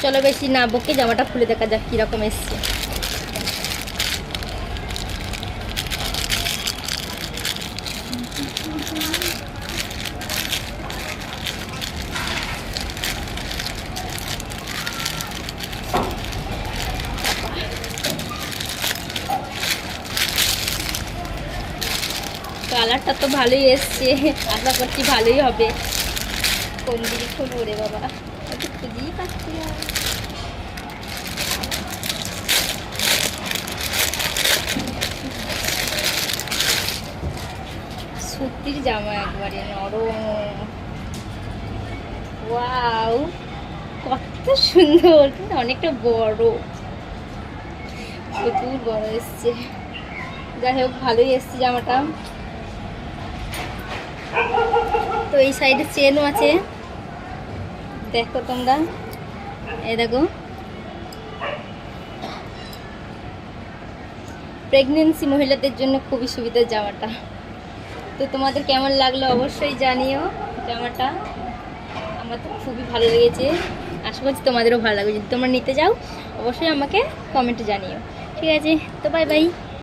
চলো বেশি না বকে জামাটা খুলে দেখা যাক কীরকম এসছে। কালারটা তো ভালোই এসছে, আশা করছি ভালোই হবে। কোন দিকে খুলবো রে বাবা, খুঁজেই পাচ্ছি না। সুতির জামা একবারে নরম। ওয়াও কত সুন্দর, কিন্তু অনেকটা বড়, প্রচুর বড় এসছে। যাই হোক ভালোই এসছে জামাটা। তো এই সাইডে চেনও আছে, দেখো তোমরা, এই দেখো। প্রেগনেন্সি মহিলাদের জন্য খুবই সুবিধার জামাটা। তো তোমাদের কেমন লাগলো অবশ্যই জানিও জামাটা। আমার তো খুবই ভালো লেগেছে, আশা করছি তোমাদেরও ভালো লাগবে। যদি তোমরা নিতে যাও অবশ্যই আমাকে কমেন্টে জানিও। ঠিক আছে, তো বাই বাই।